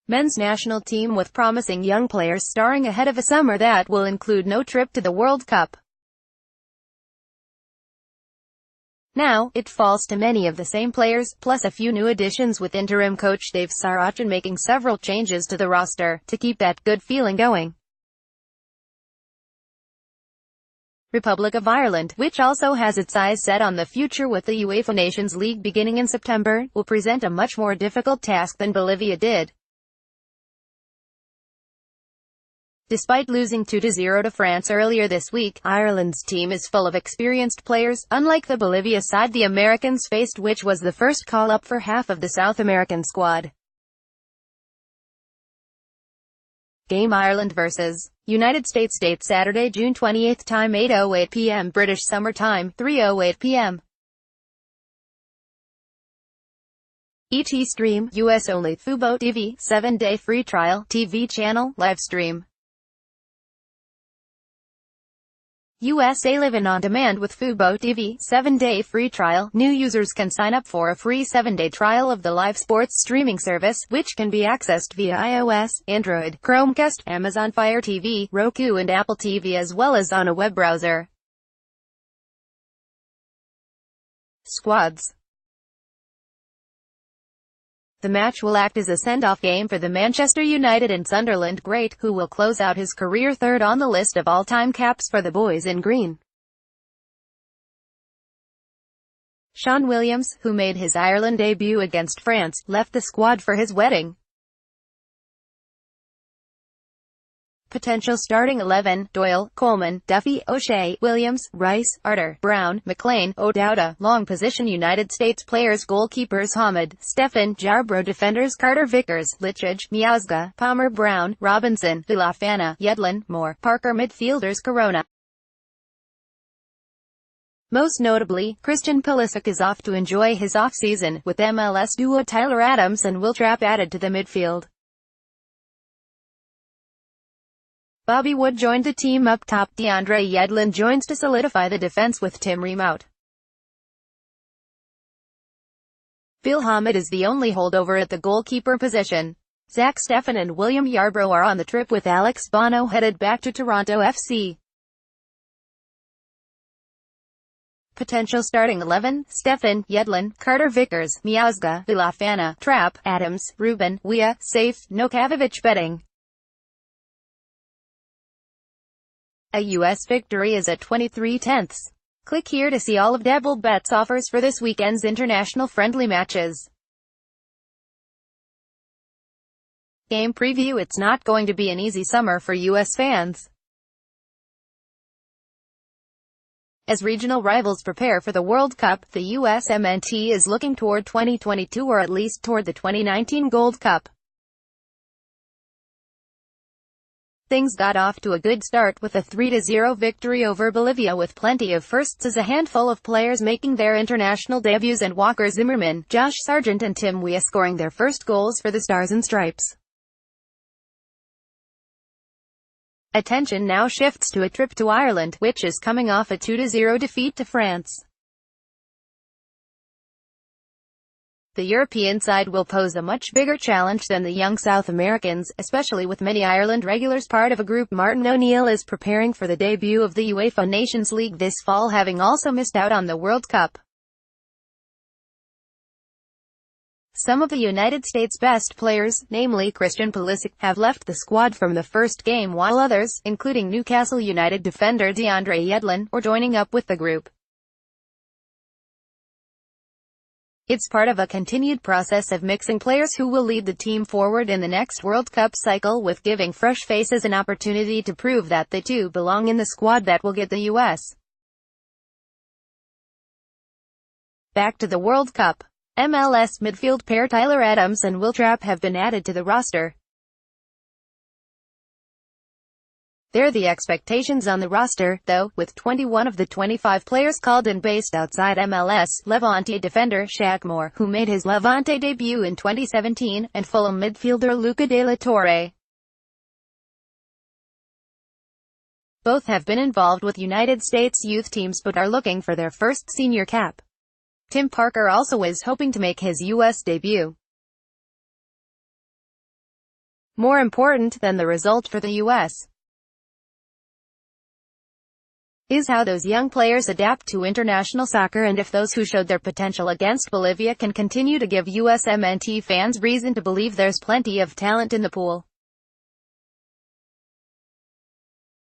men's national team with promising young players starring ahead of a summer that will include no trip to the World Cup. Now, it falls to many of the same players, plus a few new additions with interim coach Dave Sarachan making several changes to the roster, to keep that good feeling going. Republic of Ireland, which also has its eyes set on the future with the UEFA Nations League beginning in September, will present a much more difficult task than Bolivia did. Despite losing 2-0 to France earlier this week, Ireland's team is full of experienced players, unlike the Bolivia side the Americans faced, which was the first call-up for half of the South American squad. Game: Ireland vs. United States. Date: Saturday, June 28, time 8:08 p.m. British Summer Time, 3:08 p.m. ET stream, US only. Fubo TV, 7-day free trial, TV channel, live stream. USA Live on demand with Fubo TV, 7-day free trial. New users can sign up for a free 7-day trial of the live sports streaming service, which can be accessed via iOS, Android, Chromecast, Amazon Fire TV, Roku and Apple TV, as well as on a web browser. Squads. The match will act as a send-off game for the Manchester United and Sunderland great, who will close out his career third on the list of all-time caps for the boys in green. Sean Williams, who made his Ireland debut against France, left the squad for his wedding. Potential starting 11: Doyle, Coleman, Duffy, O'Shea, Williams, Rice, Arter, Brown, McLean, O'Dowda. Long position United States players: goalkeepers Hamid, Stefan, Jarbro. Defenders: Carter Vickers, Lichage, Miazga, Palmer, Brown, Robinson, Villafana, Yedlin, Moore, Parker. Midfielders: Corona. Most notably, Christian Pulisic is off to enjoy his off-season, with MLS duo Tyler Adams and Will Trapp added to the midfield. Bobby Wood joined the team up top. DeAndre Yedlin joins to solidify the defense with Tim Ream out. Phil Hamid is the only holdover at the goalkeeper position. Zach Steffen and William Yarbrough are on the trip, with Alex Bono headed back to Toronto FC. Potential starting 11: Stefan, Yedlin, Carter Vickers, Miazga, Villafana, Trapp, Adams, Ruben, Weah. Safe, no Kavovich betting. A U.S. victory is at 23/10. Click here to see all of Double Bet's offers for this weekend's international friendly matches. Game preview: it's not going to be an easy summer for U.S. fans. As regional rivals prepare for the World Cup, the USMNT is looking toward 2022, or at least toward the 2019 Gold Cup. Things got off to a good start with a 3-0 victory over Bolivia, with plenty of firsts as a handful of players making their international debuts, and Walker Zimmerman, Josh Sargent and Tim Weah scoring their first goals for the Stars and Stripes. Attention now shifts to a trip to Ireland, which is coming off a 2-0 defeat to France. The European side will pose a much bigger challenge than the young South Americans, especially with many Ireland regulars part of a group. Martin O'Neill is preparing for the debut of the UEFA Nations League this fall, having also missed out on the World Cup. Some of the United States' best players, namely Christian Pulisic, have left the squad from the first game, while others, including Newcastle United defender DeAndre Yedlin, are joining up with the group. It's part of a continued process of mixing players who will lead the team forward in the next World Cup cycle, with giving fresh faces an opportunity to prove that they too belong in the squad that will get the U.S. back to the World Cup. MLS midfield pair Tyler Adams and Will Trapp have been added to the roster. They're the expectations on the roster, though, with 21 of the 25 players called and based outside MLS. Levante defender Shaq Moore, who made his Levante debut in 2017, and Fulham midfielder Luca de la Torre. Both have been involved with United States youth teams but are looking for their first senior cap. Tim Parker also is hoping to make his U.S. debut. More important than the result for the U.S. is how those young players adapt to international soccer, and if those who showed their potential against Bolivia can continue to give USMNT fans reason to believe there's plenty of talent in the pool.